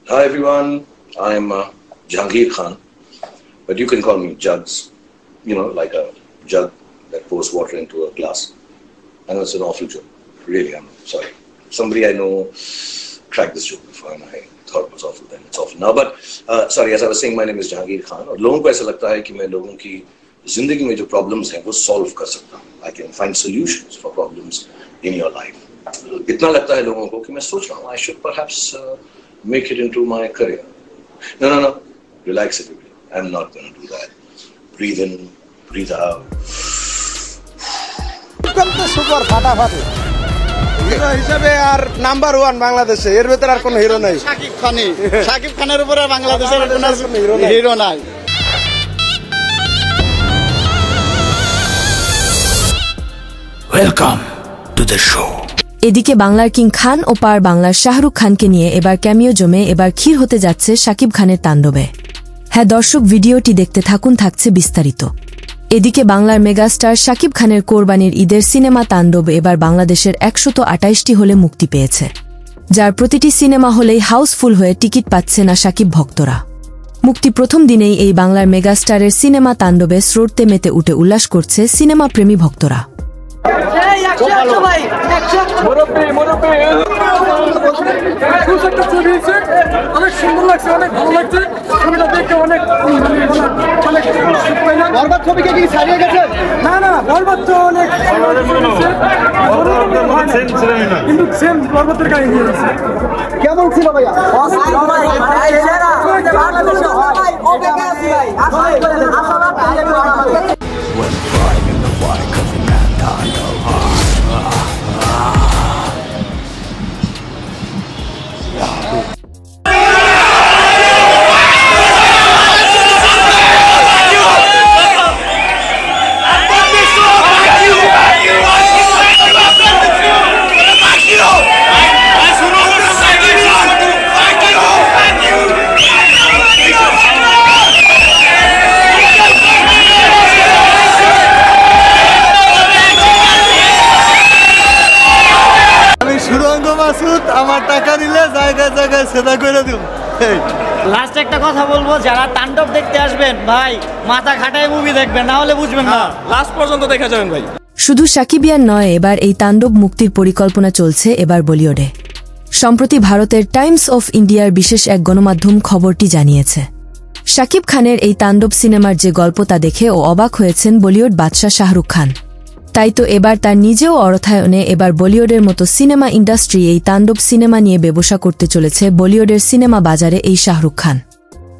Hi everyone, I'm Jahangir Khan, but you can call me Jugs. You know, like a jug that pours water into a glass. I know it's an awful joke. Really, I'm sorry. Somebody I know cracked this joke before and I thought it was awful then. It's awful now. But sorry, as I was saying, my name is Jahangir Khan. और लोगों को ऐसा लगता है कि मैं लोगों की जिंदगी में जो problems हैं वो solve कर सकता हूँ. I can find solutions for problems in your life. इतना लगता है लोगों को कि मैं सोच रहा हूँ I should perhaps make it into my career. No. Relax everybody. I'm not going to do that. Breathe in, breathe out. Super ফাটাফাটি হিরো হিসেবে আর নাম্বার 1 বাংলাদেশে এর ভিতরে আর কোনো হিরো নাই শাকিব খানের উপরে বাংলাদেশের কোনো হিরো নাই ওয়েলকাম টু দ্য শো। এদিকে বাংলার কিং খান ও পার বাংলার শাহরুখ খানকে নিয়ে এবার ক্যামিও জমে এবার ক্ষীর হতে যাচ্ছে শাকিব খানের তাণ্ডবে। হ্যাঁ দর্শক, ভিডিওটি দেখতে থাকুন, থাকছে বিস্তারিত। এদিকে বাংলার মেগাস্টার শাকিব খানের কোরবানির ঈদের সিনেমা তাণ্ডব এবার বাংলাদেশের 128টি হলে মুক্তি পেয়েছে, যার প্রতিটি সিনেমা হলেই হাউসফুল হয়ে টিকিট পাচ্ছে না শাকিব ভক্তরা। মুক্তি প্রথম দিনেই এই বাংলার মেগাস্টারের সিনেমা তাণ্ডবে স্রোতে মেতে উঠে উল্লাস করছে সিনেমা প্রেমী ভক্তরা। অনেক সুন্দর লাগছে, অনেক ভালো লাগছে ছবিটা দেখে, অনেক বরবাদ ছবিকে কি ছাড়িয়ে গেছে? না বরবাদ তো অনেক কিন্তু সেম বরবাদের কাহিনী আছে। কেমন ছিল ভাইয়া? আমার টাকা দিলে জায়গায় জায়গায় সেদা করে দিব। লাস্ট একটা কথা বলবো, যারা তাণ্ডব দেখতে আসবেন ভাই মাথা খাটায় মুভি দেখবেন, না হলে বুঝবেন না, লাস্ট পর্যন্ত দেখা যাবেন ভাই। শুধু শাকিবিয়ান নয়, এবার এই তাণ্ডব মুক্তির পরিকল্পনা চলছে এবার বলিউডে। সম্প্রতি ভারতের টাইমস অফ ইন্ডিয়ার বিশেষ এক গণমাধ্যম খবরটি জানিয়েছে। শাকিব খানের এই তাণ্ডব সিনেমার যে গল্প তা দেখে ও অবাক হয়েছেন বলিউড বাদশা শাহরুখ খান। তাই তো এবার তার নিজেও অর্থায়নে এবার বলিউডের মতো সিনেমা ইন্ডাস্ট্রি এই তাণ্ডব সিনেমা নিয়ে ব্যবসা করতে চলেছে বলিউডের সিনেমা বাজারে এই শাহরুখ খান।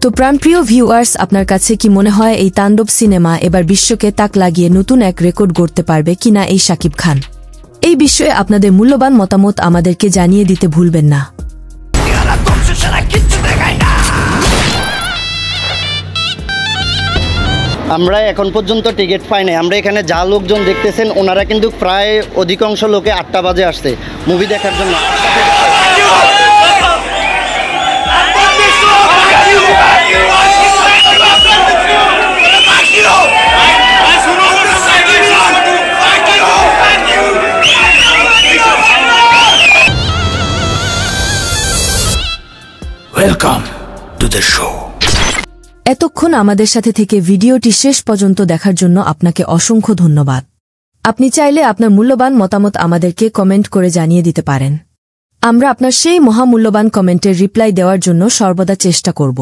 তো প্রাণপ্রিয় ভিউয়ার্স, আপনার কাছে কি মনে হয় এই তাণ্ডব সিনেমা এবার বিশ্বকে তাক লাগিয়ে নতুন এক রেকর্ড গড়তে পারবে কিনা এই শাকিব খান? এই বিষয়ে আপনাদের মূল্যবান মতামত আমাদেরকে জানিয়ে দিতে ভুলবেন না। আমরা এখন পর্যন্ত টিকিট পাই নাই। আমরা এখানে যা লোকজন দেখতেছেন ওনারা কিন্তু প্রায় অধিকাংশ লোকে 8টা বাজে আসছে মুভি দেখার জন্য। Welcome to the show. এতক্ষণ আমাদের সাথে থেকে ভিডিওটি শেষ পর্যন্ত দেখার জন্য আপনাকে অসংখ্য ধন্যবাদ। আপনি চাইলে আপনার মূল্যবান মতামত আমাদেরকে কমেন্ট করে জানিয়ে দিতে পারেন। আমরা আপনার সেই মহামূল্যবান কমেন্টের রিপ্লাই দেওয়ার জন্য সর্বদা চেষ্টা করব।